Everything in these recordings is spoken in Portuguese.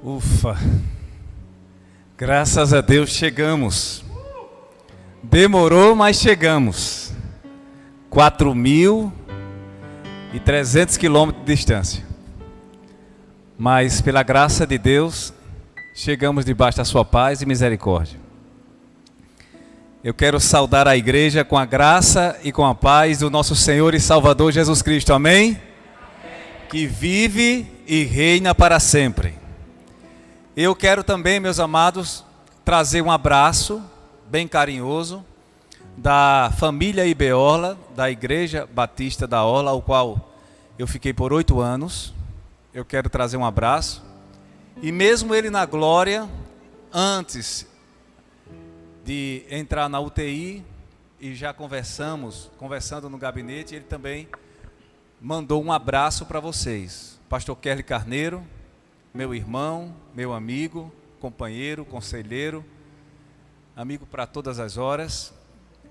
Ufa! Graças a Deus chegamos. Demorou, mas chegamos. 4.300 quilômetros de distância. Mas pela graça de Deus, chegamos debaixo da sua paz e misericórdia. Eu quero saudar a igreja com a graça e com a paz do nosso Senhor e Salvador Jesus Cristo. Amém? Amém. Que vive e reina para sempre. Eu quero também, meus amados, trazer um abraço bem carinhoso da família Ibeorla, da Igreja Batista da Orla, ao qual eu fiquei por 8 anos. Eu quero trazer um abraço. E mesmo ele na glória, antes de entrar na UTI, e já conversando no gabinete, ele também mandou um abraço para vocês. Pastor Kerly Carneiro, meu irmão, meu amigo, companheiro, conselheiro, amigo para todas as horas,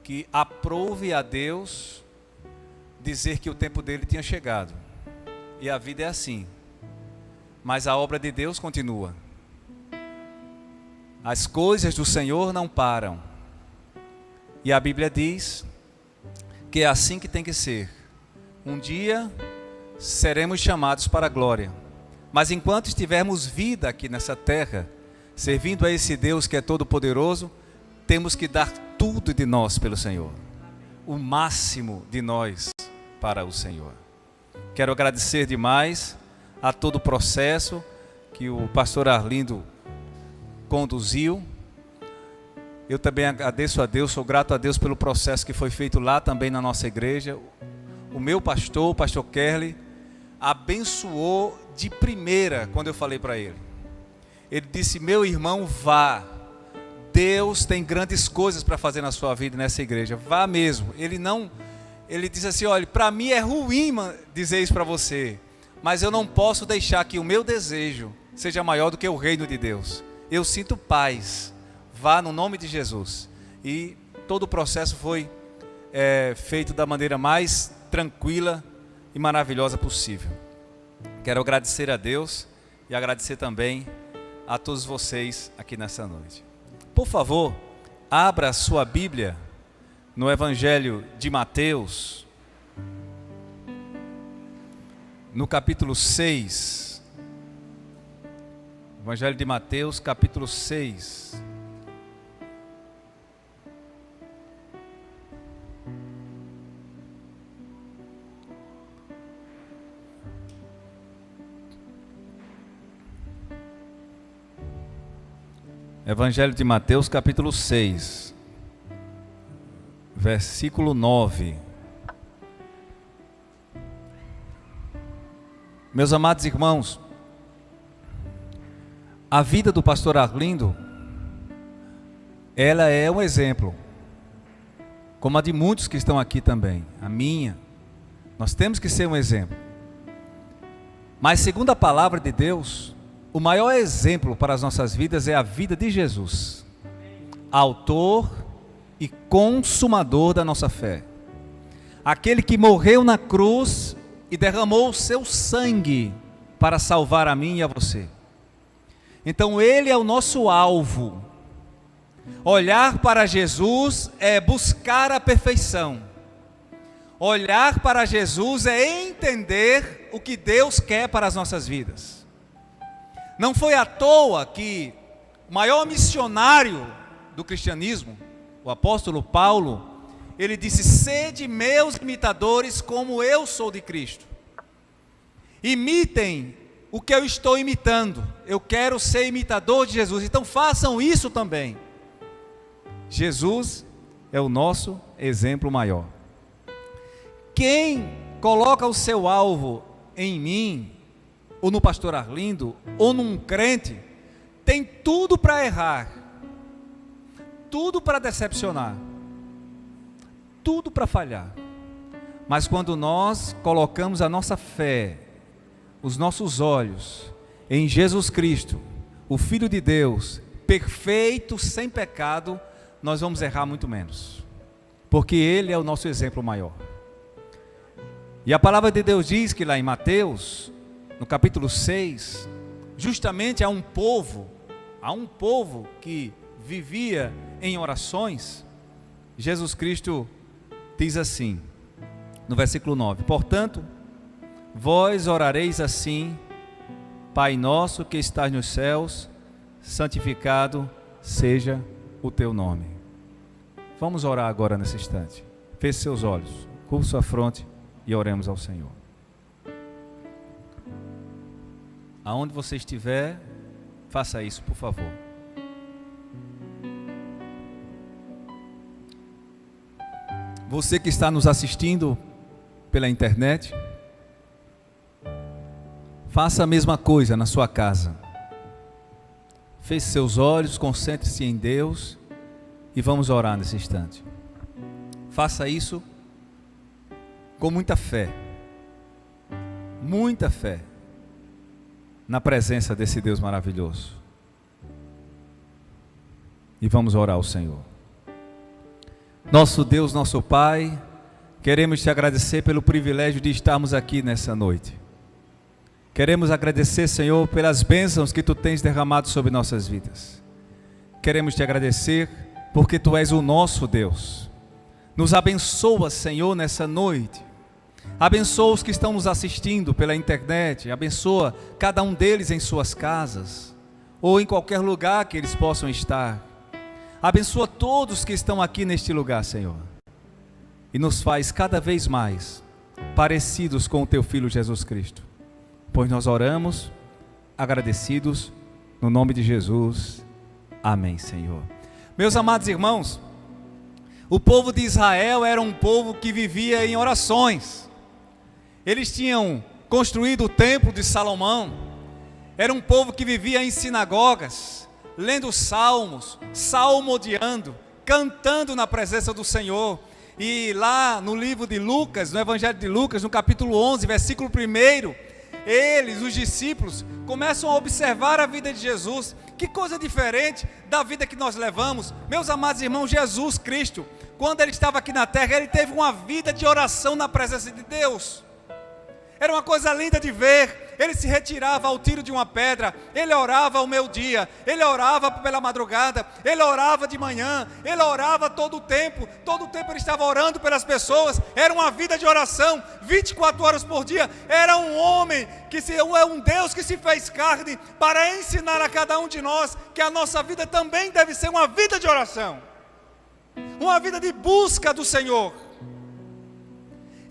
que aprove a Deus dizer que o tempo dele tinha chegado. E a vida é assim. Mas a obra de Deus continua. As coisas do Senhor não param. E a Bíblia diz que é assim que tem que ser. Um dia seremos chamados para a glória. Mas enquanto estivermos vida aqui nessa terra, servindo a esse Deus que é todo-poderoso, temos que dar tudo de nós pelo Senhor. O máximo de nós para o Senhor. Quero agradecer demais a todo o processo que o pastor Arlindo conduziu. Eu também agradeço a Deus, sou grato a Deus pelo processo que foi feito lá também na nossa igreja. O meu pastor, o pastor Kerly, abençoou de primeira quando eu falei para ele. Ele disse: meu irmão, vá. Deus tem grandes coisas para fazer na sua vida nessa igreja. Vá mesmo. Ele disse assim: olha, para mim é ruim dizer isso para você, mas eu não posso deixar que o meu desejo seja maior do que o reino de Deus. Eu sinto paz. Vá no nome de Jesus. E todo o processo foi feito da maneira mais tranquila e maravilhosa possível. Quero agradecer a Deus e agradecer também a todos vocês aqui nessa noite. Por favor, abra a sua Bíblia no Evangelho de Mateus, no capítulo 6. Evangelho de Mateus, capítulo 6. Evangelho de Mateus, capítulo 6, versículo 9. Meus amados irmãos, a vida do pastor Arlindo, ela é um exemplo, como a de muitos que estão aqui também, a minha. Nós temos que ser um exemplo. Mas segundo a palavra de Deus, o maior exemplo para as nossas vidas é a vida de Jesus, autor e consumador da nossa fé. Aquele que morreu na cruz e derramou o seu sangue para salvar a mim e a você. Então ele é o nosso alvo. Olhar para Jesus é buscar a perfeição. Olhar para Jesus é entender o que Deus quer para as nossas vidas. Não foi à toa que o maior missionário do cristianismo, o apóstolo Paulo, ele disse: sede meus imitadores como eu sou de Cristo. Imitem o que eu estou imitando. Eu quero ser imitador de Jesus, então façam isso também. Jesus é o nosso exemplo maior. Quem coloca o seu alvo em mim, ou no pastor Arlindo, ou num crente, tem tudo para errar, tudo para decepcionar, tudo para falhar. Mas quando nós colocamos a nossa fé, os nossos olhos em Jesus Cristo, o Filho de Deus, perfeito, sem pecado, nós vamos errar muito menos, porque Ele é o nosso exemplo maior. E a palavra de Deus diz que lá em Mateus, no capítulo 6, justamente a um povo que vivia em orações, Jesus Cristo diz assim, no versículo 9: portanto, vós orareis assim: Pai nosso que estás nos céus, santificado seja o teu nome. Vamos orar agora nesse instante. Feche seus olhos, curva sua fronte e oremos ao Senhor. Aonde você estiver, faça isso, por favor. Você que está nos assistindo pela internet, faça a mesma coisa na sua casa. Feche seus olhos, concentre-se em Deus e vamos orar nesse instante. Faça isso com muita fé na presença desse Deus maravilhoso. E vamos orar ao Senhor. Nosso Deus, nosso Pai, queremos te agradecer pelo privilégio de estarmos aqui nessa noite. Queremos agradecer, Senhor, pelas bênçãos que Tu tens derramado sobre nossas vidas. Queremos te agradecer porque Tu és o nosso Deus. Nos abençoa, Senhor, nessa noite. Abençoa os que estão nos assistindo pela internet. Abençoa cada um deles em suas casas ou em qualquer lugar que eles possam estar. Abençoa todos que estão aqui neste lugar, Senhor, e nos faz cada vez mais parecidos com o Teu Filho Jesus Cristo, pois nós oramos agradecidos no nome de Jesus, amém, Senhor. Meus amados irmãos, o povo de Israel era um povo que vivia em orações. Eles tinham construído o templo de Salomão. Era um povo que vivia em sinagogas, lendo salmos, salmodiando, cantando na presença do Senhor. E lá no livro de Lucas, no Evangelho de Lucas, no capítulo 11, versículo 1, eles, os discípulos, começam a observar a vida de Jesus. Que coisa diferente da vida que nós levamos. Meus amados irmãos, Jesus Cristo, quando Ele estava aqui na terra, Ele teve uma vida de oração na presença de Deus. Era uma coisa linda de ver. Ele se retirava ao tiro de uma pedra, Ele orava ao meio-dia, Ele orava pela madrugada, Ele orava de manhã, Ele orava todo o tempo Ele estava orando pelas pessoas. Era uma vida de oração, 24 horas por dia. Era um homem, um Deus que se fez carne para ensinar a cada um de nós que a nossa vida também deve ser uma vida de oração, uma vida de busca do Senhor.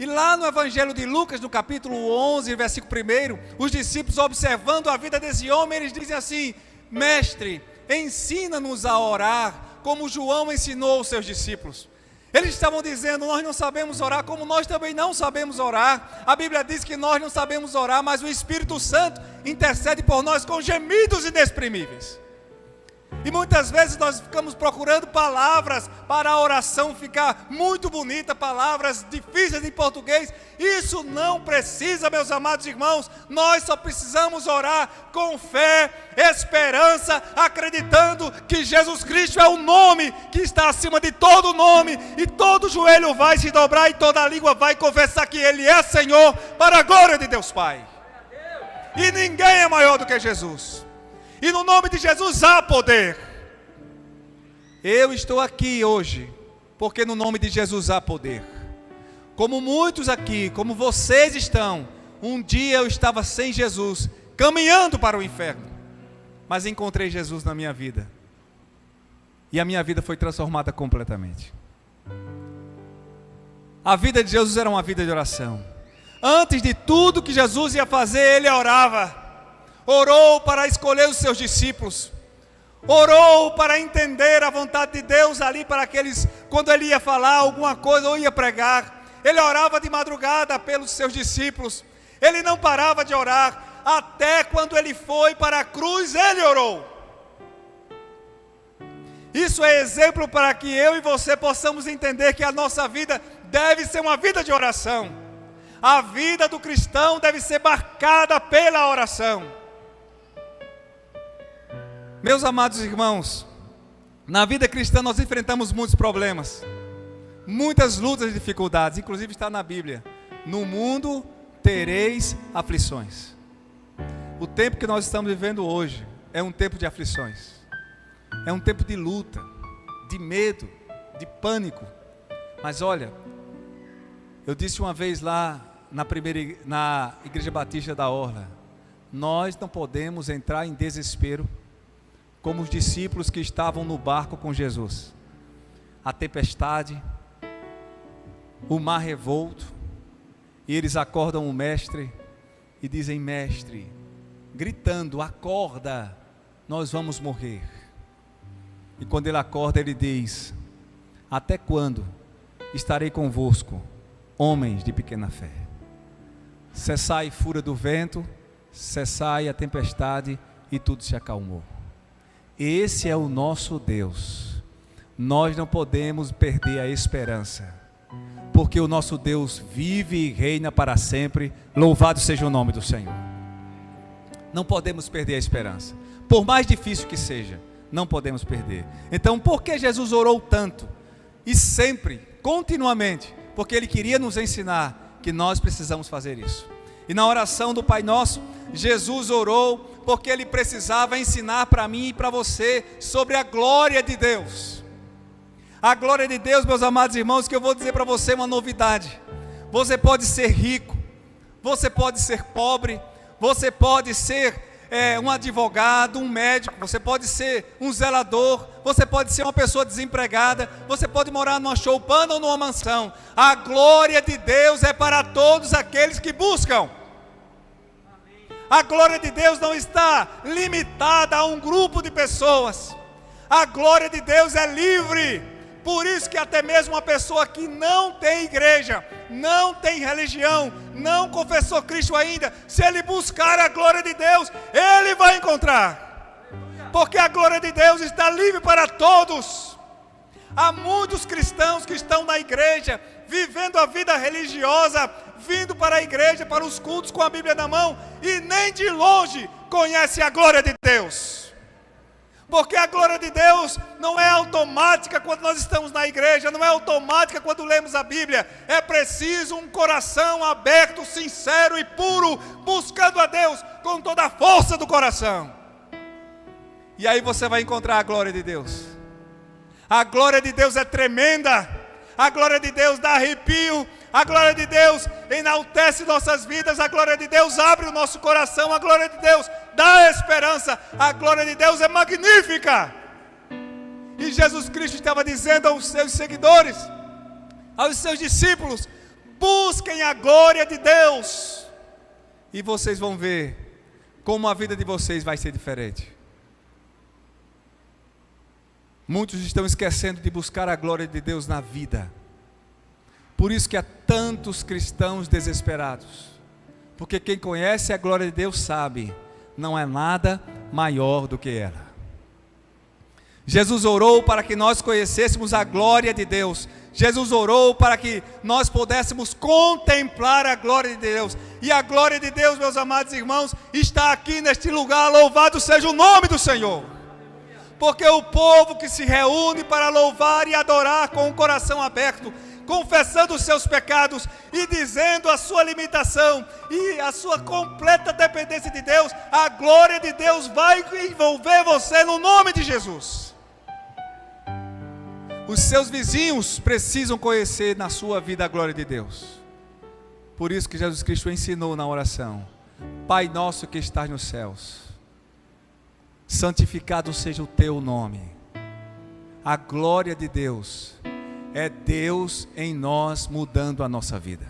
E lá no Evangelho de Lucas, no capítulo 11, versículo 1, os discípulos, observando a vida desse homem, eles dizem assim: Mestre, ensina-nos a orar, como João ensinou os seus discípulos. Eles estavam dizendo: nós não sabemos orar, como nós também não sabemos orar. A Bíblia diz que nós não sabemos orar, mas o Espírito Santo intercede por nós com gemidos inexprimíveis. E muitas vezes nós ficamos procurando palavras para a oração ficar muito bonita, palavras difíceis em português. Isso não precisa, meus amados irmãos. Nós só precisamos orar com fé, esperança, acreditando que Jesus Cristo é o nome que está acima de todo nome, e todo joelho vai se dobrar e toda língua vai confessar que Ele é Senhor, para a glória de Deus Pai. E ninguém é maior do que Jesus. E no nome de Jesus há poder. Eu estou aqui hoje porque no nome de Jesus há poder. Como muitos aqui, como vocês estão, um dia eu estava sem Jesus, caminhando para o inferno, mas encontrei Jesus na minha vida, e a minha vida foi transformada completamente. A vida de Jesus era uma vida de oração. Antes de tudo que Jesus ia fazer, Ele orava. Orou para escolher os seus discípulos, orou para entender a vontade de Deus ali para aqueles, quando Ele ia falar alguma coisa ou ia pregar. Ele orava de madrugada pelos seus discípulos. Ele não parava de orar, até quando Ele foi para a cruz, Ele orou. Isso é exemplo para que eu e você possamos entender que a nossa vida deve ser uma vida de oração. A vida do cristão deve ser marcada pela oração. Meus amados irmãos, na vida cristã nós enfrentamos muitos problemas, muitas lutas e dificuldades, inclusive está na Bíblia: no mundo tereis aflições. o tempo que nós estamos vivendo hoje é um tempo de aflições, é um tempo de luta, de medo, de pânico. Mas olha, eu disse uma vez lá na Igreja Batista da Orla, nós não podemos entrar em desespero como os discípulos que estavam no barco com Jesus. A tempestade, o mar revolto, e eles acordam o mestre e dizem: mestre, gritando, acorda, nós vamos morrer. E quando ele acorda, ele diz: até quando estarei convosco, homens de pequena fé? Cessai a fúria do vento, cessai a tempestade, e tudo se acalmou. Esse é o nosso Deus. Nós não podemos perder a esperança, porque o nosso Deus vive e reina para sempre. Louvado seja o nome do Senhor. Não podemos perder a esperança, por mais difícil que seja, não podemos perder. Então, por que Jesus orou tanto? E sempre, continuamente, porque Ele queria nos ensinar que nós precisamos fazer isso. E na oração do Pai Nosso, Jesus orou porque Ele precisava ensinar para mim e para você sobre a glória de Deus. A glória de Deus, meus amados irmãos, que eu vou dizer para você uma novidade. Você pode ser rico, você pode ser pobre, você pode ser um advogado, um médico, você pode ser um zelador, você pode ser uma pessoa desempregada, você pode morar numa choupana ou numa mansão. A glória de Deus é para todos aqueles que buscam. A glória de Deus não está limitada a um grupo de pessoas. A glória de Deus é livre. Por isso que até mesmo uma pessoa que não tem igreja, não tem religião, não confessou Cristo ainda, se ele buscar a glória de Deus, ele vai encontrar. Porque a glória de Deus está livre para todos. Há muitos cristãos que estão na igreja, vivendo a vida religiosa, vindo para a igreja, para os cultos com a Bíblia na mão, e nem de longe conhece a glória de Deus. Porque a glória de Deus não é automática quando nós estamos na igreja, não é automática quando lemos a Bíblia. É preciso um coração aberto, sincero e puro, buscando a Deus com toda a força do coração. E aí você vai encontrar a glória de Deus. A glória de Deus é tremenda. A glória de Deus dá arrepio. A glória de Deus enaltece nossas vidas. A glória de Deus abre o nosso coração. A glória de Deus dá esperança. A glória de Deus é magnífica. E Jesus Cristo estava dizendo aos seus seguidores, aos seus discípulos: busquem a glória de Deus, e vocês vão ver como a vida de vocês vai ser diferente. Muitos estão esquecendo de buscar a glória de Deus na vida. Por isso que há tantos cristãos desesperados. Porque quem conhece a glória de Deus sabe, não é nada maior do que ela. Jesus orou para que nós conhecêssemos a glória de Deus. Jesus orou para que nós pudéssemos contemplar a glória de Deus. E a glória de Deus, meus amados irmãos, está aqui neste lugar. Louvado seja o nome do Senhor. Porque o povo que se reúne para louvar e adorar com o coração aberto, confessando os seus pecados e dizendo a sua limitação e a sua completa dependência de Deus, a glória de Deus vai envolver você no nome de Jesus. Os seus vizinhos precisam conhecer na sua vida a glória de Deus. Por isso que Jesus Cristo ensinou na oração: Pai nosso que estás nos céus, santificado seja o teu nome. A glória de Deus é Deus em nós mudando a nossa vida.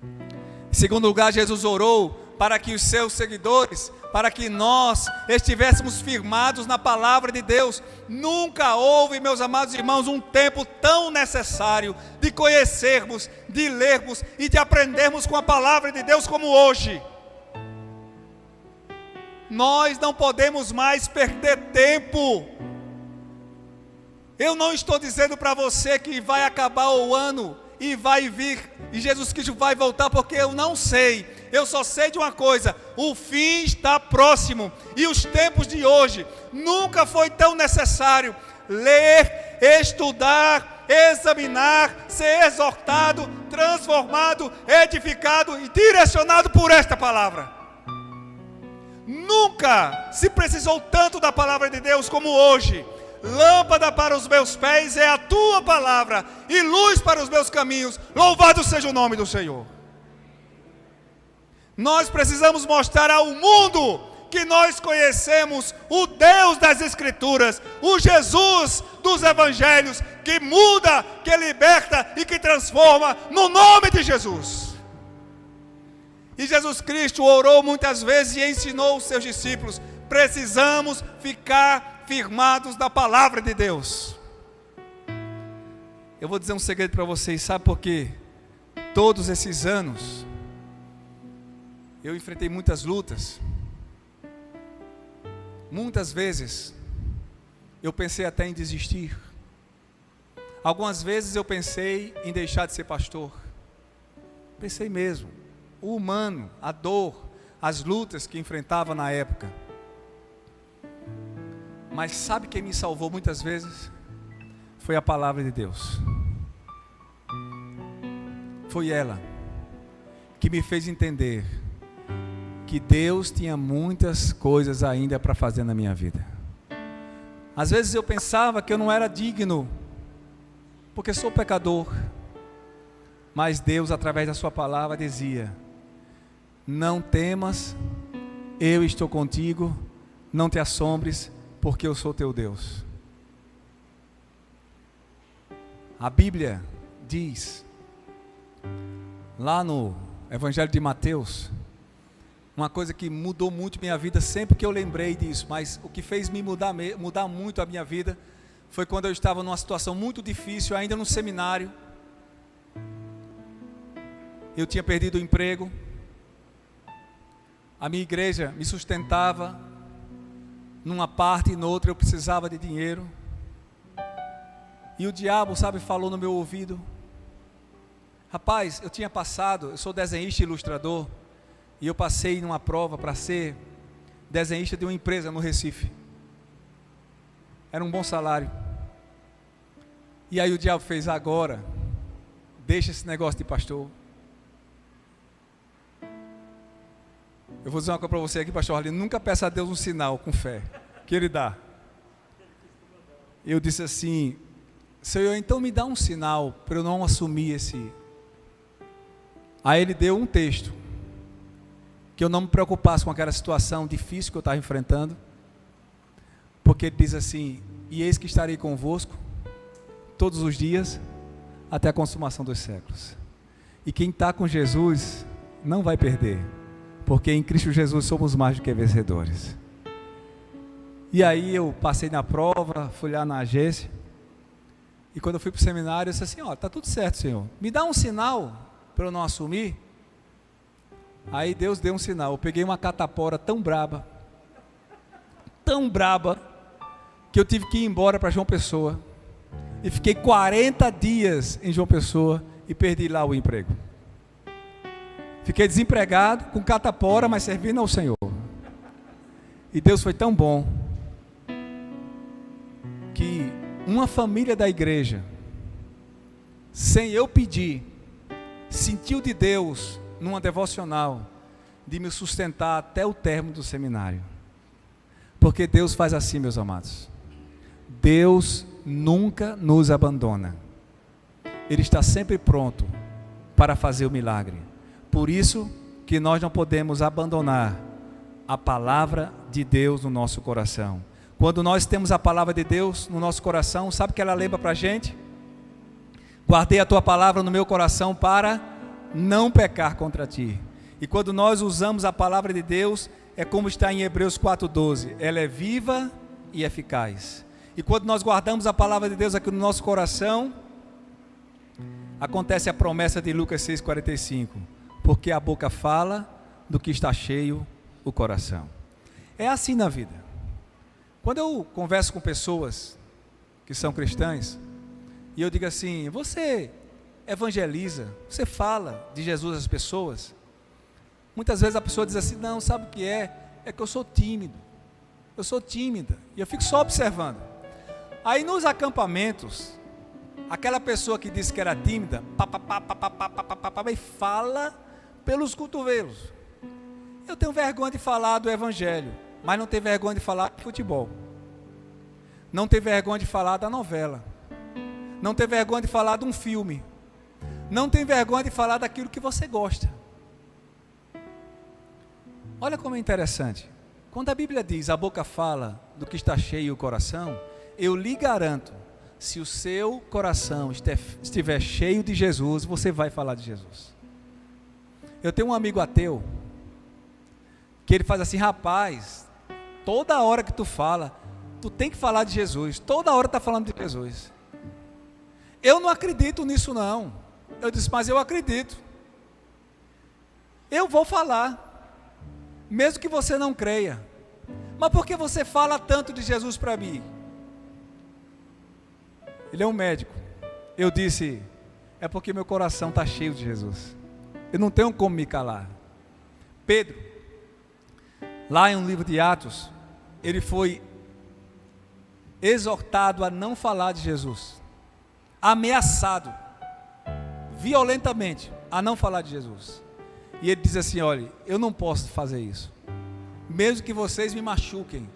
Em segundo lugar, Jesus orou para que os seus seguidores, para que nós estivéssemos firmados na palavra de Deus. Nunca houve, meus amados irmãos, um tempo tão necessário de conhecermos, de lermos e de aprendermos com a palavra de Deus como hoje. Nós não podemos mais perder tempo. Eu não estou dizendo para você que vai acabar o ano e vai vir, e Jesus Cristo vai voltar, porque eu não sei. Eu só sei de uma coisa: o fim está próximo. E os tempos de hoje, nunca foi tão necessário ler, estudar, examinar, ser exortado, transformado, edificado e direcionado por esta palavra. Nunca se precisou tanto da palavra de Deus como hoje. Lâmpada para os meus pés é a tua palavra e luz para os meus caminhos. Louvado seja o nome do Senhor. Nós precisamos mostrar ao mundo que nós conhecemos o Deus das Escrituras, o Jesus dos Evangelhos, que muda, que liberta e que transforma, no nome de Jesus. E Jesus Cristo orou muitas vezes e ensinou os seus discípulos: precisamos ficar firmados na palavra de Deus. Eu vou dizer um segredo para vocês, sabe por quê? Todos esses anos, eu enfrentei muitas lutas. Muitas vezes, eu pensei até em desistir. Algumas vezes eu pensei em deixar de ser pastor. Pensei mesmo. O humano, a dor, as lutas que enfrentava na época. Mas sabe quem me salvou muitas vezes? Foi a palavra de Deus. Foi ela que me fez entender que Deus tinha muitas coisas ainda para fazer na minha vida. Às vezes eu pensava que eu não era digno, porque sou pecador. Mas Deus, através da sua palavra, dizia: não temas, eu estou contigo, não te assombres, porque eu sou teu Deus. A Bíblia diz, lá no Evangelho de Mateus, uma coisa que mudou muito minha vida sempre que eu lembrei disso, mas o que fez me mudar muito a minha vida foi quando eu estava numa situação muito difícil, ainda no seminário. Eu tinha perdido o emprego, a minha igreja me sustentava, numa parte e noutra eu precisava de dinheiro, e o diabo, sabe, falou no meu ouvido: rapaz, eu tinha passado, eu sou desenhista e ilustrador, e eu passei numa prova para ser desenhista de uma empresa no Recife. Era um bom salário. E aí o diabo fez: agora, deixa esse negócio de pastor. Eu vou dizer uma coisa para você aqui, pastor Arlindo: nunca peça a Deus um sinal com fé, que Ele dá. Eu disse assim: Senhor, então me dá um sinal para eu não assumir esse. Aí Ele deu um texto, que eu não me preocupasse com aquela situação difícil que eu estava enfrentando, porque Ele diz assim: e eis que estarei convosco todos os dias, até a consumação dos séculos. E quem está com Jesus não vai perder, porque em Cristo Jesus somos mais do que vencedores. E aí eu passei na prova, fui lá na agência, e quando eu fui para o seminário, eu disse assim: ó, está tudo certo, Senhor, me dá um sinal para eu não assumir. Aí Deus deu um sinal. Eu peguei uma catapora tão braba, que eu tive que ir embora para João Pessoa, e fiquei 40 dias em João Pessoa, e perdi lá o emprego. Fiquei desempregado, com catapora, mas servindo ao Senhor. E Deus foi tão bom, que uma família da igreja, sem eu pedir, sentiu de Deus, numa devocional, de me sustentar até o término do seminário. Porque Deus faz assim, meus amados. Deus nunca nos abandona. Ele está sempre pronto para fazer o milagre. Por isso que nós não podemos abandonar a palavra de Deus no nosso coração. Quando nós temos a palavra de Deus no nosso coração, sabe o que ela lembra para a gente? Guardei a tua palavra no meu coração para não pecar contra ti. E quando nós usamos a palavra de Deus, é como está em Hebreus 4:12, ela é viva e eficaz. E quando nós guardamos a palavra de Deus aqui no nosso coração, acontece a promessa de Lucas 6:45, porque a boca fala do que está cheio o coração. É assim na vida. Quando eu converso com pessoas que são cristãs, e eu digo assim: você evangeliza, você fala de Jesus às pessoas? Muitas vezes a pessoa diz assim: não, sabe o que é? É que eu sou tímido, eu sou tímida, e eu fico só observando. Aí nos acampamentos, aquela pessoa que disse que era tímida, e fala pelos cotovelos. Eu tenho vergonha de falar do evangelho, mas não tenho vergonha de falar de futebol. Não tenho vergonha de falar da novela. Não tenho vergonha de falar de um filme. Não tenho vergonha de falar daquilo que você gosta. Olha como é interessante. Quando a Bíblia diz, a boca fala do que está cheio o coração, eu lhe garanto, se o seu coração estiver cheio de Jesus, você vai falar de Jesus. Eu tenho um amigo ateu, que ele faz assim, rapaz, toda hora que tu fala, tu tem que falar de Jesus, toda hora está falando de Jesus. Eu não acredito nisso não. Eu disse, mas eu acredito. Eu vou falar, mesmo que você não creia. Mas por que você fala tanto de Jesus para mim? Ele é um médico. Eu disse, é porque meu coração está cheio de Jesus. Eu não tenho como me calar. Pedro, lá em um livro de Atos, ele foi exortado a não falar de Jesus, ameaçado violentamente a não falar de Jesus. E ele diz assim, olha, eu não posso fazer isso, mesmo que vocês me machuquem,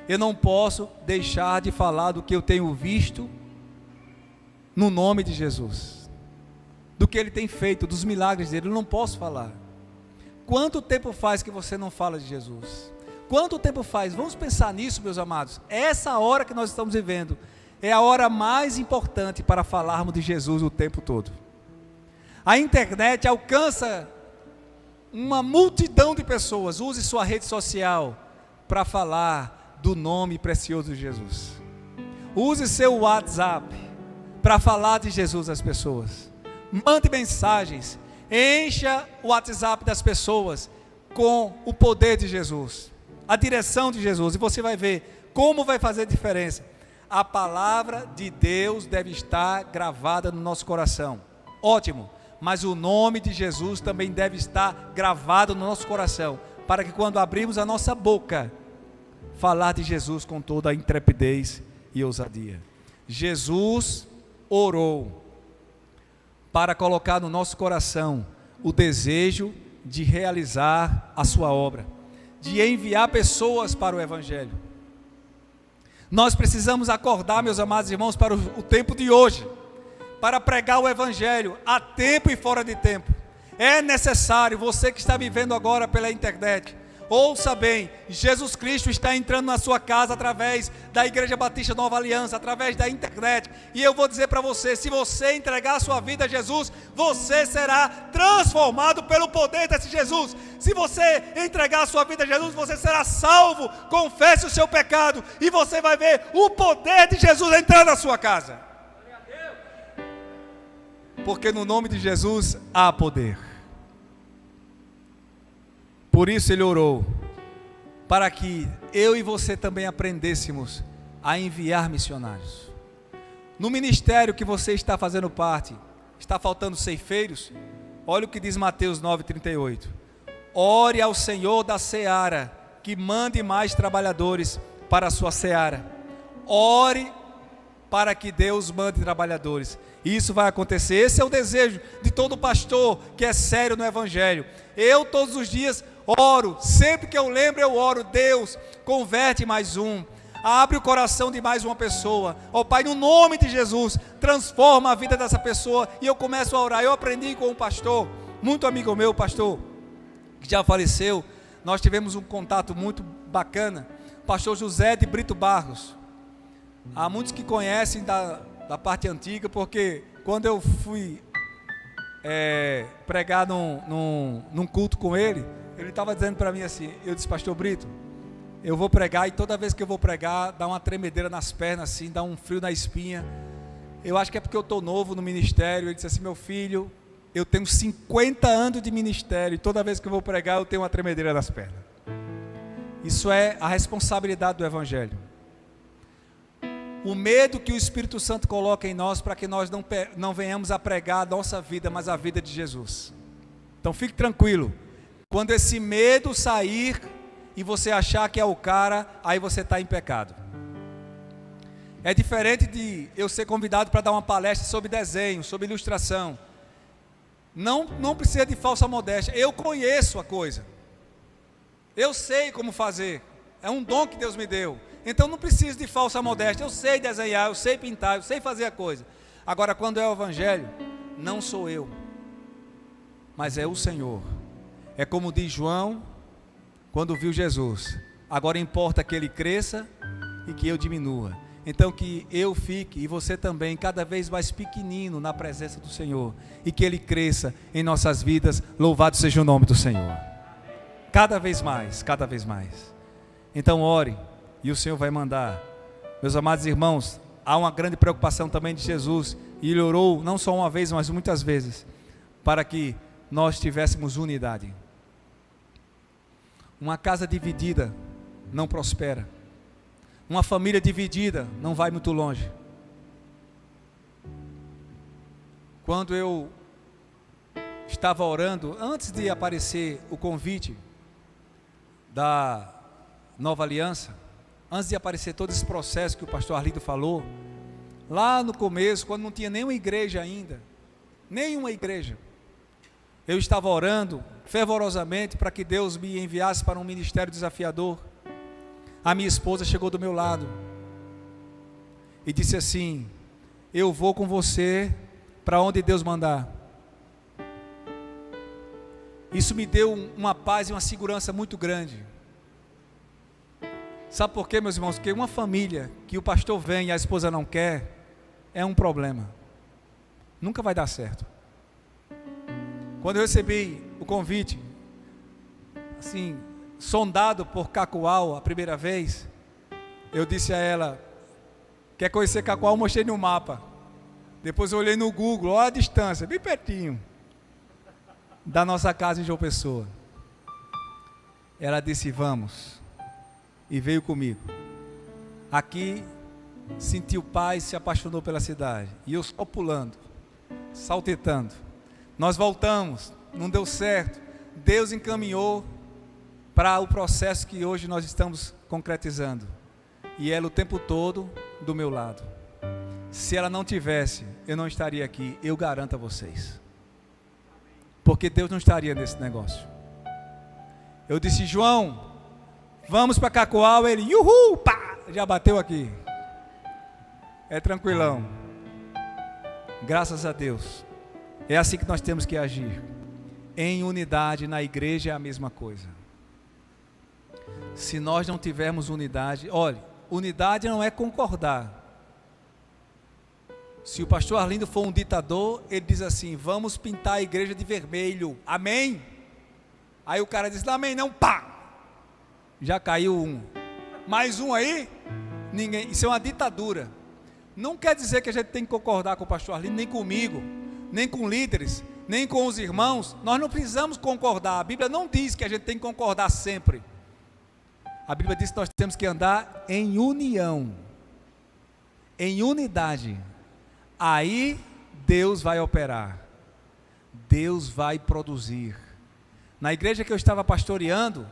eu não posso deixar de falar do que eu tenho visto no nome de Jesus, do que ele tem feito, dos milagres dele. Eu não posso falar. Quanto tempo faz que você não fala de Jesus? Quanto tempo faz? Vamos pensar nisso, meus amados. Essa hora que nós estamos vivendo é a hora mais importante para falarmos de Jesus o tempo todo. A internet alcança uma multidão de pessoas. Use sua rede social para falar do nome precioso de Jesus. Use seu WhatsApp para falar de Jesus às pessoas. Mande mensagens. Encha o WhatsApp das pessoas com o poder de Jesus, a direção de Jesus, e você vai ver como vai fazer diferença. A palavra de Deus deve estar gravada no nosso coração. Ótimo, mas o nome de Jesus também deve estar gravado no nosso coração, para que quando abrimos a nossa boca, falar de Jesus com toda a intrepidez e ousadia. Jesus orou para colocar no nosso coração o desejo de realizar a sua obra, de enviar pessoas para o Evangelho. Nós precisamos acordar, meus amados irmãos, para o tempo de hoje, para pregar o Evangelho a tempo e fora de tempo. É necessário, você que está vivendo agora pela internet, ouça bem, Jesus Cristo está entrando na sua casa através da Igreja Batista Nova Aliança, através da internet, e eu vou dizer para você, se você entregar a sua vida a Jesus, você será transformado pelo poder desse Jesus. Se você entregar a sua vida a Jesus, você será salvo. Confesse o seu pecado e você vai ver o poder de Jesus entrar na sua casa, porque no nome de Jesus há poder. Por isso ele orou, para que eu e você também aprendêssemos a enviar missionários. No ministério que você está fazendo parte, está faltando ceifeiros? Olha o que diz Mateus 9,38. Ore ao Senhor da seara, que mande mais trabalhadores para a sua seara. Ore para que Deus mande trabalhadores. Isso vai acontecer. Esse é o desejo de todo pastor que é sério no Evangelho. Eu todos os dias oro, sempre que eu lembro eu oro. Deus, converte mais um, abre o coração de mais uma pessoa. Ó Pai, no nome de Jesus, transforma a vida dessa pessoa. E eu começo a orar. Eu aprendi com um pastor, muito amigo meu, pastor, que já faleceu. Nós tivemos um contato muito bacana, pastor José de Brito Barros. Há muitos que conhecem da parte antiga, porque quando eu fui pregar num culto com ele estava dizendo para mim assim, eu disse, pastor Brito, eu vou pregar e toda vez que eu vou pregar, dá uma tremedeira nas pernas assim, dá um frio na espinha. Eu acho que é porque eu estou novo no ministério. Ele disse assim, meu filho, eu tenho 50 anos de ministério e toda vez que eu vou pregar eu tenho uma tremedeira nas pernas. Isso é a responsabilidade do Evangelho. O medo que o Espírito Santo coloca em nós para que nós não venhamos a pregar a nossa vida, mas a vida de Jesus. Então fique tranquilo, quando esse medo sair e você achar que é o cara, aí você está em pecado. É diferente de eu ser convidado para dar uma palestra sobre desenho, sobre ilustração. Não precisa de falsa modéstia, eu conheço a coisa. Eu sei como fazer. É um dom que Deus me deu. Então não preciso de falsa modéstia. Eu sei desenhar, eu sei pintar, eu sei fazer a coisa. Agora, quando é o Evangelho, não sou eu, mas é o Senhor. É como diz João, quando viu Jesus. Agora importa que ele cresça e que eu diminua. Então que eu fique, e você também, cada vez mais pequenino na presença do Senhor. E que ele cresça em nossas vidas. Louvado seja o nome do Senhor. Cada vez mais, cada vez mais. Então ore, e o Senhor vai mandar. Meus amados irmãos, há uma grande preocupação também de Jesus. E ele orou, não só uma vez, mas muitas vezes, para que nós tivéssemos unidade. Uma casa dividida não prospera. Uma família dividida não vai muito longe. Quando eu estava orando, antes de aparecer o convite da Nova Aliança, antes de aparecer todo esse processo que o pastor Arlindo falou, lá no começo, quando não tinha nenhuma igreja ainda, nenhuma igreja, eu estava orando fervorosamente para que Deus me enviasse para um ministério desafiador. A minha esposa chegou do meu lado e disse assim: eu vou com você para onde Deus mandar. Isso me deu uma paz e uma segurança muito grande. Sabe por quê, meus irmãos? Porque uma família que o pastor vem e a esposa não quer, é um problema. Nunca vai dar certo. Quando eu recebi o convite, assim, sondado por Cacoal a primeira vez, eu disse a ela: quer conhecer Cacoal? Eu mostrei no mapa. Depois eu olhei no Google, olha a distância, bem pertinho da nossa casa em João Pessoa. Ela disse: vamos. E veio comigo. Aqui sentiu paz, se apaixonou pela cidade. E eu só pulando, saltitando. Nós voltamos, não deu certo. Deus encaminhou para o processo que hoje nós estamos concretizando. E ela o tempo todo do meu lado. Se ela não tivesse, eu não estaria aqui, eu garanto a vocês. Porque Deus não estaria nesse negócio. Eu disse: João, vamos para Cacoal. Ele, uhul, pá, já bateu aqui. É tranquilão. Graças a Deus. É assim que nós temos que agir. Em unidade, na igreja é a mesma coisa. Se nós não tivermos unidade, olhe, unidade não é concordar. Se o pastor Arlindo for um ditador, ele diz assim: vamos pintar a igreja de vermelho, amém? Aí o cara diz: não, amém não, pá, já caiu um, mais um aí, ninguém. Isso é uma ditadura. Não quer dizer que a gente tem que concordar com o pastor Arlindo, nem comigo, nem com líderes, nem com os irmãos. Nós não precisamos concordar. A Bíblia não diz que a gente tem que concordar sempre. A Bíblia diz que nós temos que andar em união, em unidade. Aí Deus vai operar, Deus vai produzir. Na igreja que eu estava pastoreando,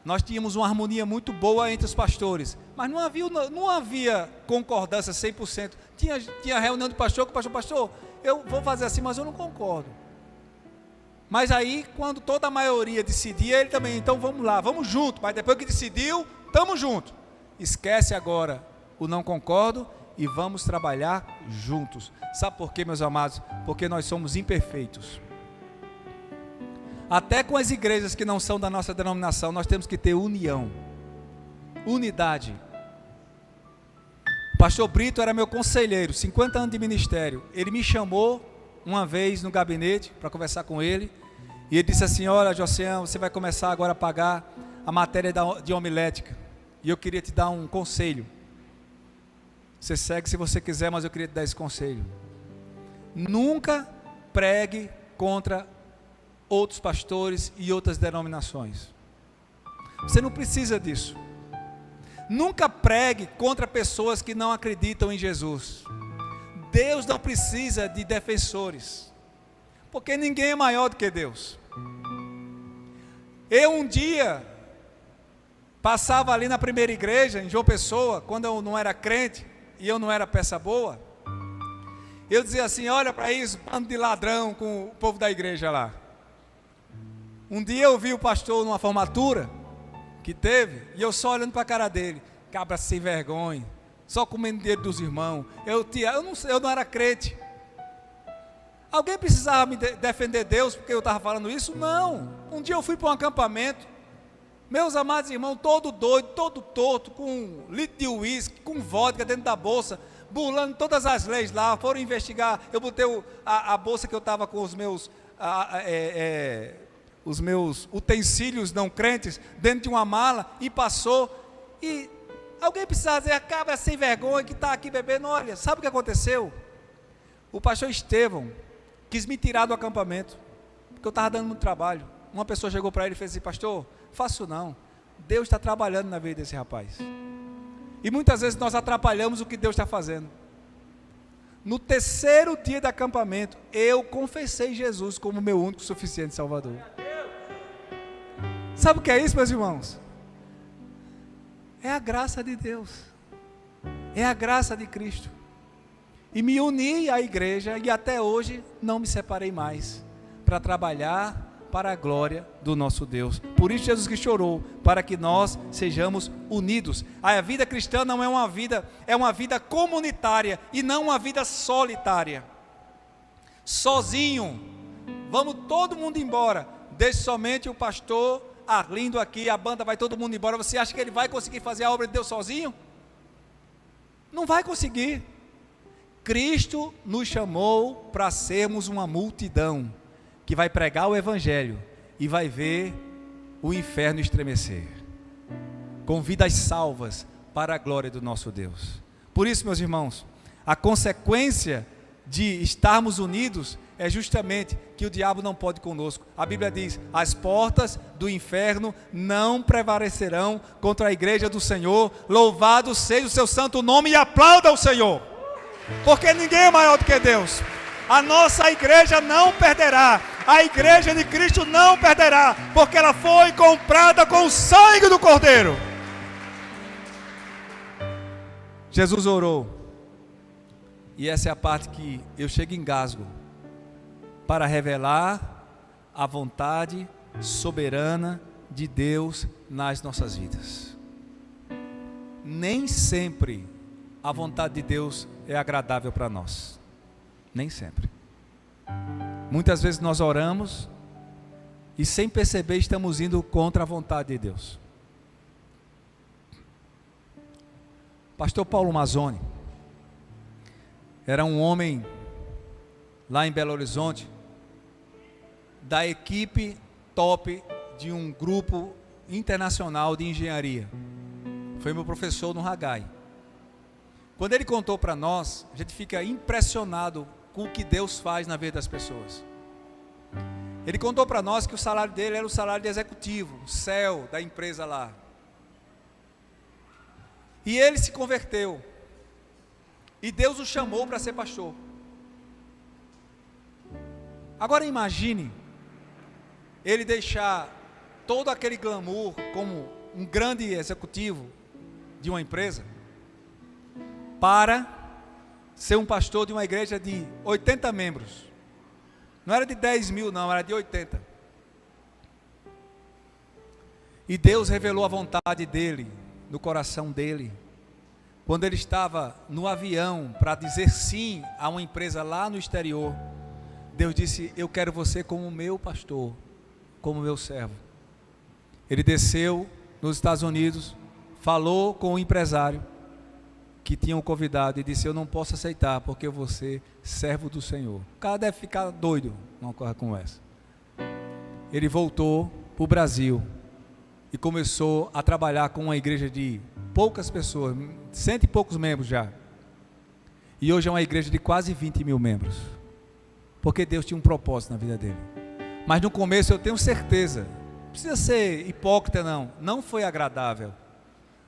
nós tínhamos uma harmonia muito boa entre os pastores, mas não havia concordância 100%. Tinha reunião do pastor com o pastor, eu vou fazer assim, mas eu não concordo. Mas aí, quando toda a maioria decidia, ele também, então vamos lá, vamos junto. Mas depois que decidiu, estamos juntos. Esquece agora o não concordo e vamos trabalhar juntos. Sabe por quê, meus amados? Porque nós somos imperfeitos. Até com as igrejas que não são da nossa denominação, nós temos que ter união, unidade. O pastor Brito era meu conselheiro, 50 anos de ministério. Ele me chamou uma vez no gabinete para conversar com ele, e ele disse assim: olha, Joseão, você vai começar agora a pagar a matéria de homilética, e eu queria te dar um conselho. Você segue se você quiser, mas eu queria te dar esse conselho. Nunca pregue contra outros pastores e outras denominações. Você não precisa disso. Nunca pregue contra pessoas que não acreditam em Jesus. Deus não precisa de defensores, porque ninguém é maior do que Deus. Eu um dia passava ali na primeira igreja, em João Pessoa, quando eu não era crente e eu não era peça boa. Eu dizia assim: olha para isso, bando de ladrão, com o povo da igreja lá. Um dia eu vi o pastor numa formatura, que teve, e eu só olhando para a cara dele, cabra sem vergonha, só comendo dinheiro dos irmãos. Eu não era crente. Alguém precisava me defender Deus porque eu estava falando isso? Não. Um dia eu fui para um acampamento, meus amados irmãos, todo doido, todo torto, com um litro de uísque, com vodka dentro da bolsa, burlando todas as leis lá. Foram investigar. Eu botei a bolsa que eu estava com os meus utensílios não crentes dentro de uma mala e passou. E alguém precisava dizer, a cabra sem vergonha que está aqui bebendo. Olha, sabe o que aconteceu? O pastor Estevão quis me tirar do acampamento, porque eu estava dando muito trabalho. Uma pessoa chegou para ele e fez assim: pastor, faço não, Deus está trabalhando na vida desse rapaz. E muitas vezes nós atrapalhamos o que Deus está fazendo. No terceiro dia do acampamento, eu confessei Jesus como meu único e suficiente Salvador. Sabe o que é isso, meus irmãos? É a graça de Deus, é a graça de Cristo. E me uni à igreja e até hoje não me separei mais, para trabalhar para a glória do nosso Deus. Por isso Jesus que chorou, para que nós sejamos unidos. A vida cristã não é uma vida, é uma vida comunitária e não uma vida solitária. Sozinho, vamos todo mundo embora, deixe somente o pastor Arlindo aqui, a banda vai todo mundo embora. Você acha que ele vai conseguir fazer a obra de Deus sozinho? Não vai conseguir. Cristo nos chamou para sermos uma multidão que vai pregar o Evangelho e vai ver o inferno estremecer, com vidas salvas para a glória do nosso Deus. Por isso, meus irmãos, a consequência de estarmos unidos é justamente que o diabo não pode conosco. A Bíblia diz: as portas do inferno não prevalecerão contra a igreja do Senhor. Louvado seja o seu santo nome, e aplauda o Senhor, porque ninguém é maior do que Deus. A nossa igreja não perderá, a igreja de Cristo não perderá, porque ela foi comprada com o sangue do Cordeiro. Jesus orou, e essa é a parte que eu chego em engasgo, para revelar a vontade soberana de Deus nas nossas vidas. Nem sempre a vontade de Deus é agradável para nós, nem sempre. Muitas vezes nós oramos e sem perceber estamos indo contra a vontade de Deus. Pastor Paulo Mazzoni era um homem lá em Belo Horizonte, da equipe top de um grupo internacional de engenharia. Foi meu professor no Haggai. Quando ele contou para nós, a gente fica impressionado com o que Deus faz na vida das pessoas. Ele contou para nós que o salário dele era o salário de executivo, o céu da empresa lá. E ele se converteu. E Deus o chamou para ser pastor. Agora imagine ele deixar todo aquele glamour como um grande executivo de uma empresa para ser um pastor de uma igreja de 80 membros. Não era de 10 mil não, era de 80. E Deus revelou a vontade dele, no coração dele, quando ele estava no avião para dizer sim a uma empresa lá no exterior. Deus disse: eu quero você como meu pastor, como meu servo. Ele desceu nos Estados Unidos, falou com o empresário que tinham convidado e disse: eu não posso aceitar, porque eu vou ser servo do Senhor. O cara deve ficar doido numa coisa como essa. Ele voltou para o Brasil e começou a trabalhar com uma igreja de poucas pessoas, 100 e poucos membros já, e hoje é uma igreja de quase 20 mil membros, porque Deus tinha um propósito na vida dele. Mas no começo eu tenho certeza, não precisa ser hipócrita não foi agradável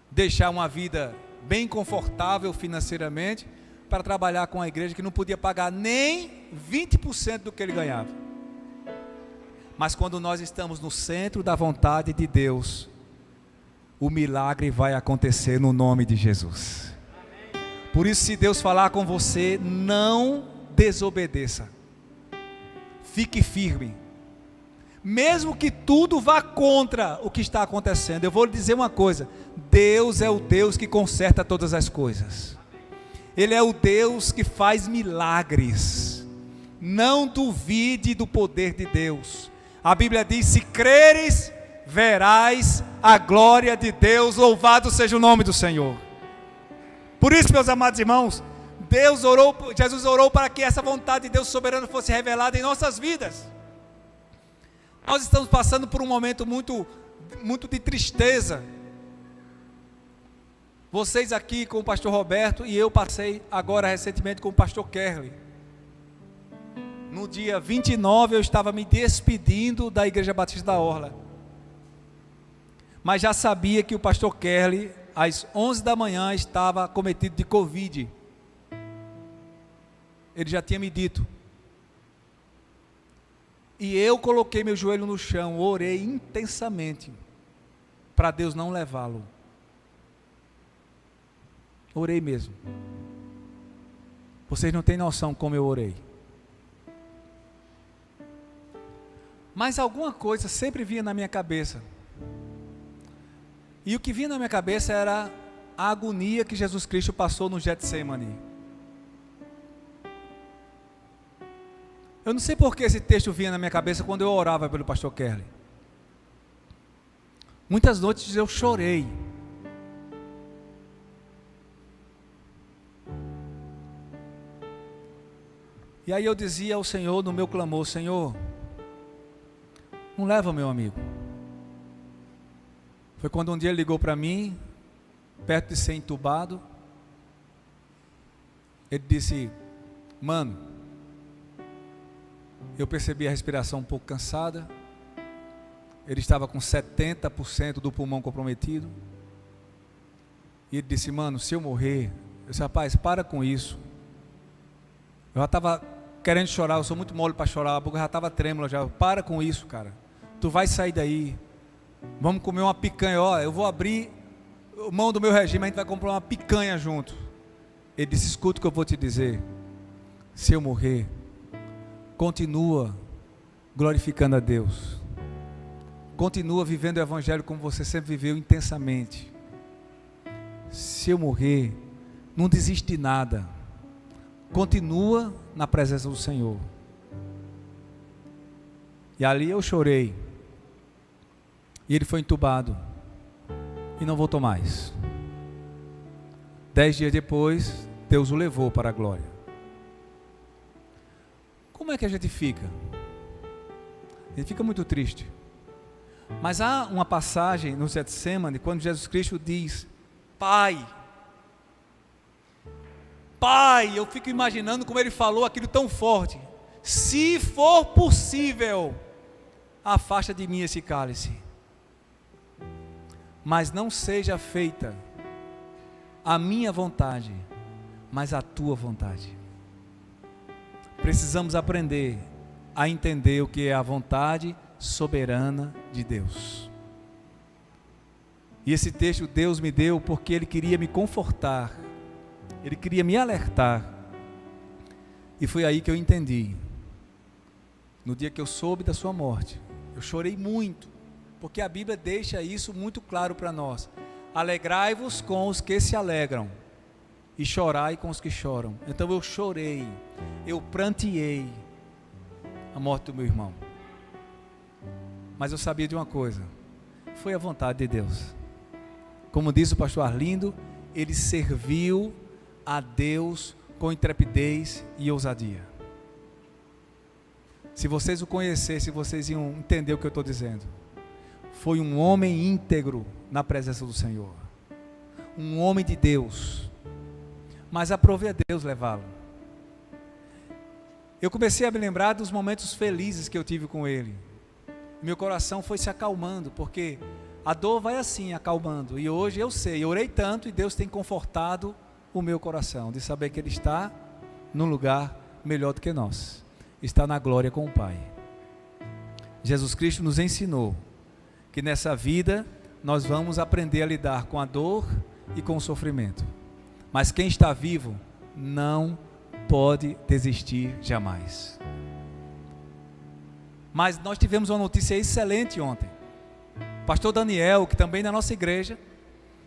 deixar uma vida bem confortável financeiramente para trabalhar com a igreja que não podia pagar nem 20% do que ele ganhava. Mas quando nós estamos no centro da vontade de Deus, o milagre vai acontecer no nome de Jesus. Por isso, se Deus falar com você, não desobedeça, fique firme, Mesmo que tudo vá contra o que está acontecendo, eu vou lhe dizer uma coisa: Deus é o Deus que conserta todas as coisas. Ele é o Deus que faz milagres. Não duvide do poder de Deus. A Bíblia diz: se creres, verás a glória de Deus. Louvado seja o nome do Senhor. Por isso, meus amados irmãos, Jesus orou para que essa vontade de Deus soberano fosse revelada em nossas vidas. Nós estamos passando por um momento muito de tristeza. Vocês aqui com o pastor Roberto, e eu passei agora recentemente com o pastor Kerley. No dia 29 eu estava me despedindo da Igreja Batista da Orla. Mas já sabia que o pastor Kerley, às 11 da manhã, estava cometido de Covid. Ele já tinha me dito. E eu coloquei meu joelho no chão, orei intensamente para Deus não levá-lo. Orei mesmo. Vocês não têm noção como eu orei. Mas alguma coisa sempre vinha na minha cabeça. E o que vinha na minha cabeça era a agonia que Jesus Cristo passou no Getsemane. Eu não sei por que esse texto vinha na minha cabeça quando eu orava pelo pastor Kerley. Muitas noites eu chorei. E aí eu dizia ao Senhor no meu clamor: Senhor, não leva meu amigo. Foi quando um dia ele ligou para mim, perto de ser entubado. Ele disse: mano, eu percebi a respiração um pouco cansada. Ele estava com 70% do pulmão comprometido. E ele disse: mano, se eu morrer... Eu disse: rapaz, para com isso. Eu já estava querendo chorar, eu sou muito mole para chorar, a boca já estava trêmula já. Para com isso, cara. Tu vai sair daí. Vamos comer uma picanha. Ó, eu vou abrir mão do meu regime, a gente vai comprar uma picanha junto. Ele disse: escuta o que eu vou te dizer. Se eu morrer, continua glorificando a Deus. Continua vivendo o Evangelho como você sempre viveu, intensamente. Se eu morrer, não desiste de nada. Continua na presença do Senhor. E ali eu chorei. E ele foi entubado. E não voltou mais. 10 dias depois, Deus o levou para a glória. Como é que a gente fica? A gente fica muito triste. Mas há uma passagem no Getsemane, quando Jesus Cristo diz: Pai, eu fico imaginando como ele falou aquilo tão forte: se for possível, afasta de mim esse cálice, mas não seja feita a minha vontade, mas a tua vontade. Precisamos aprender a entender o que é a vontade soberana de Deus. E esse texto Deus me deu porque Ele queria me confortar, Ele queria me alertar. E foi aí que eu entendi. No dia que eu soube da sua morte, eu chorei muito, porque a Bíblia deixa isso muito claro para nós: alegrai-vos com os que se alegram, e chorai com os que choram. Então eu chorei, eu pranteei a morte do meu irmão. Mas eu sabia de uma coisa: foi a vontade de Deus. Como diz o pastor Arlindo, ele serviu a Deus com intrepidez e ousadia. Se vocês o conhecessem, vocês iam entender o que eu estou dizendo. Foi um homem íntegro na presença do Senhor, um homem de Deus, mas aprove a Deus levá-lo. Eu comecei a me lembrar dos momentos felizes que eu tive com ele. Meu coração foi se acalmando, porque a dor vai assim, acalmando. E hoje eu sei, eu orei tanto e Deus tem confortado o meu coração, de saber que Ele está num lugar melhor do que nós. Está na glória com o Pai. Jesus Cristo nos ensinou que nessa vida nós vamos aprender a lidar com a dor e com o sofrimento. Mas quem está vivo não pode desistir jamais. Mas nós tivemos uma notícia excelente ontem. O pastor Daniel, que também na nossa igreja,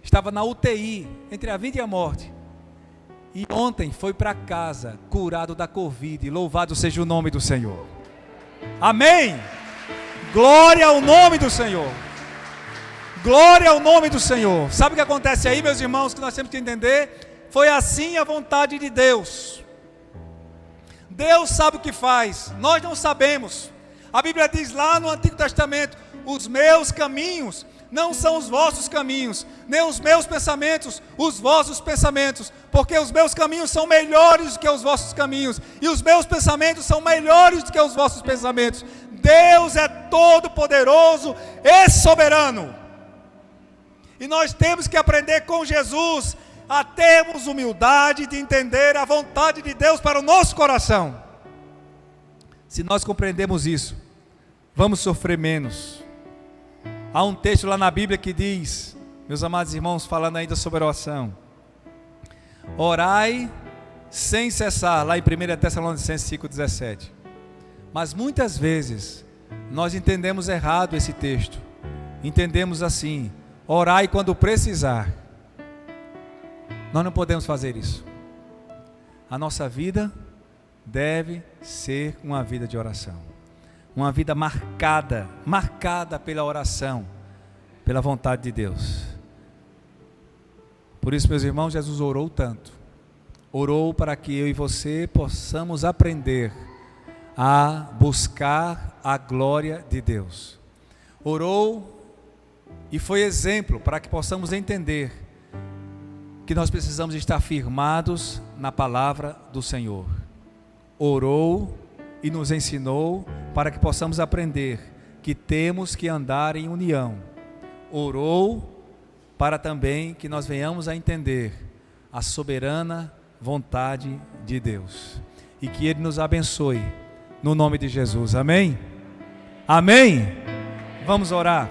estava na UTI, entre a vida e a morte. E ontem foi para casa, curado da Covid. Louvado seja o nome do Senhor. Amém! Glória ao nome do Senhor. Glória ao nome do Senhor. Sabe o que acontece aí, meus irmãos, que nós temos que entender? Foi assim a vontade de Deus. Deus sabe o que faz, nós não sabemos. A Bíblia diz lá no Antigo Testamento: os meus caminhos não são os vossos caminhos, nem os meus pensamentos, os vossos pensamentos, porque os meus caminhos são melhores do que os vossos caminhos, e os meus pensamentos são melhores do que os vossos pensamentos. Deus é todo poderoso e soberano. E nós temos que aprender com Jesus a termos humildade de entender a vontade de Deus para o nosso coração. Se nós compreendemos isso, vamos sofrer menos. Há um texto lá na Bíblia que diz, meus amados irmãos, falando ainda sobre oração: orai sem cessar, lá em 1 Tessalonicenses 5,17. Mas muitas vezes nós entendemos errado esse texto. Entendemos assim: orai quando precisar. Nós não podemos fazer isso. A nossa vida deve ser uma vida de oração, uma vida marcada pela oração, pela vontade de Deus. Por isso, meus irmãos, Jesus orou tanto. Orou para que eu e você possamos aprender a buscar a glória de Deus. Orou e foi exemplo para que possamos entender que nós precisamos estar firmados na palavra do Senhor. Orou e nos ensinou para que possamos aprender que temos que andar em união. Orou para também que nós venhamos a entender a soberana vontade de Deus. E que Ele nos abençoe, no nome de Jesus. Amém? Amém? Vamos orar.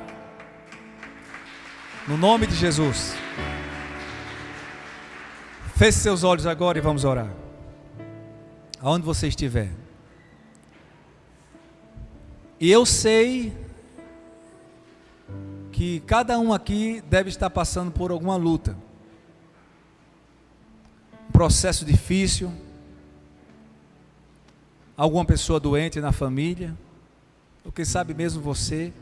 No nome de Jesus. Feche seus olhos agora e vamos orar. Aonde você estiver. E eu sei que cada um aqui deve estar passando por alguma luta. Um processo difícil. Alguma pessoa doente na família. Ou quem sabe mesmo você.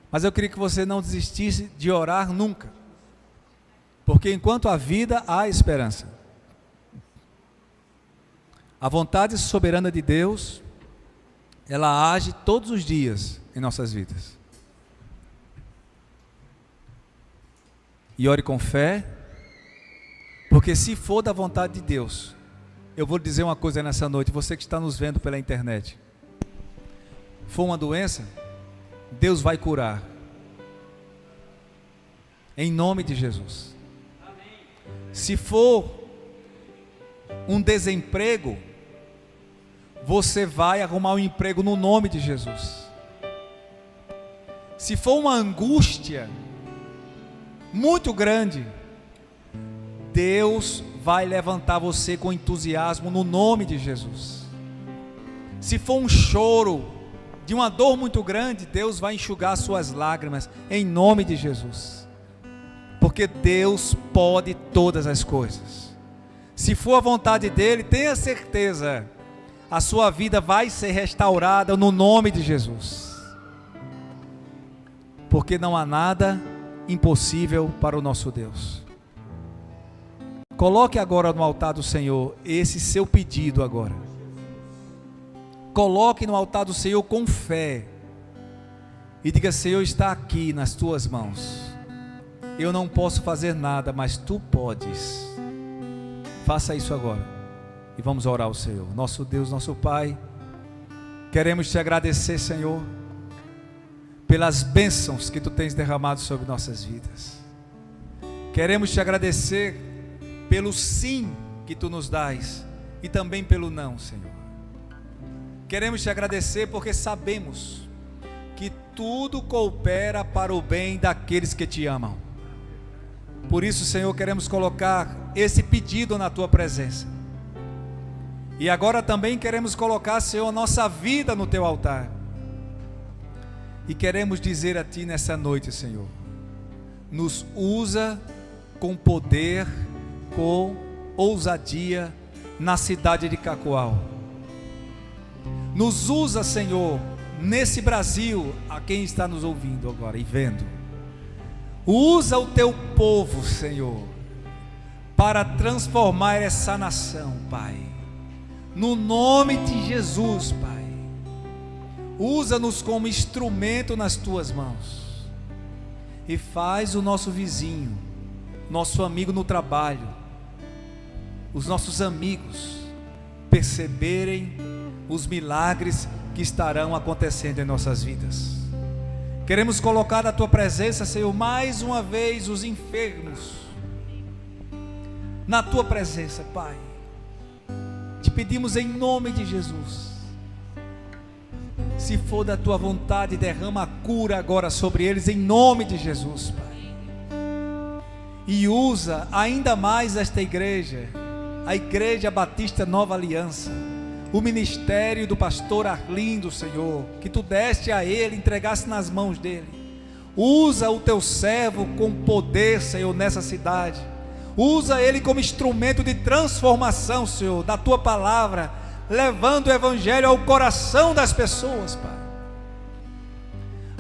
Mas eu queria que você não desistisse de orar nunca. Porque enquanto há vida, há esperança. A vontade soberana de Deus, ela age todos os dias em nossas vidas. E ore com fé, porque se for da vontade de Deus, eu vou lhe dizer uma coisa nessa noite, você que está nos vendo pela internet, for uma doença, Deus vai curar, em nome de Jesus. Se for um desemprego, você vai arrumar um emprego no nome de Jesus. Se for uma angústia muito grande, Deus vai levantar você com entusiasmo no nome de Jesus. Se for um choro de uma dor muito grande, Deus vai enxugar suas lágrimas em nome de Jesus. Porque Deus pode todas as coisas. Se for a vontade dEle, tenha certeza, a sua vida vai ser restaurada no nome de Jesus. Porque não há nada impossível para o nosso Deus. Coloque agora no altar do Senhor esse seu pedido agora. Coloque no altar do Senhor com fé. E diga: Senhor, está aqui nas tuas mãos. Eu não posso fazer nada, mas tu podes. Faça isso agora. E vamos orar ao Senhor. Nosso Deus, nosso Pai, queremos te agradecer, Senhor, pelas bênçãos que tu tens derramado sobre nossas vidas. Queremos te agradecer pelo sim que tu nos dás e também pelo não, Senhor. Queremos te agradecer porque sabemos que tudo coopera para o bem daqueles que te amam. Por isso, Senhor, queremos colocar esse pedido na tua presença. E agora também queremos colocar, Senhor, a nossa vida no Teu altar. E queremos dizer a Ti nessa noite, Senhor, nos usa com poder, com ousadia na cidade de Cacoal. Nos usa, Senhor, nesse Brasil, a quem está nos ouvindo agora e vendo. Usa o Teu povo, Senhor, para transformar essa nação, Pai. No nome de Jesus, Pai. Usa-nos como instrumento nas Tuas mãos. E faz o nosso vizinho, nosso amigo no trabalho, os nossos amigos perceberem os milagres que estarão acontecendo em nossas vidas. Queremos colocar na Tua presença, Senhor, mais uma vez os enfermos na Tua presença, Pai. Te pedimos em nome de Jesus, se for da Tua vontade, derrama a cura agora sobre eles, em nome de Jesus, Pai. E usa ainda mais esta igreja, a Igreja Batista Nova Aliança, o ministério do pastor Arlindo, Senhor, que Tu deste a ele, entregaste nas mãos dele. Usa o Teu servo com poder, Senhor, nessa cidade. Usa ele como instrumento de transformação, Senhor, da Tua palavra, levando o Evangelho ao coração das pessoas, Pai.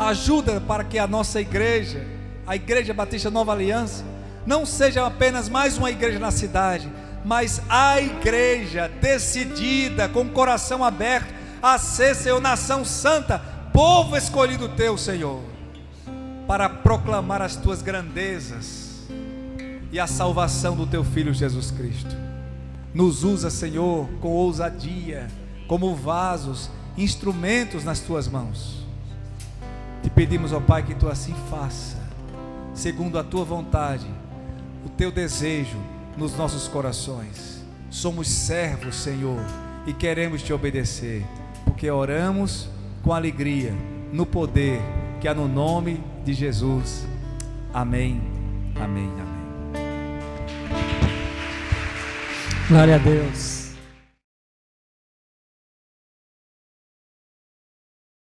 Ajuda para que a nossa igreja, a Igreja Batista Nova Aliança, não seja apenas mais uma igreja na cidade, mas a igreja decidida, com o coração aberto a ser, Senhor, nação santa, povo escolhido Teu, Senhor, para proclamar as Tuas grandezas e a salvação do Teu Filho Jesus Cristo. Nos usa, Senhor, com ousadia, como vasos, instrumentos nas Tuas mãos. Te pedimos, ó Pai, que Tu assim faça, segundo a Tua vontade, o Teu desejo nos nossos corações. Somos servos, Senhor, e queremos Te obedecer, porque oramos com alegria, no poder que há no nome de Jesus. Amém, amém, amém. Glória a Deus.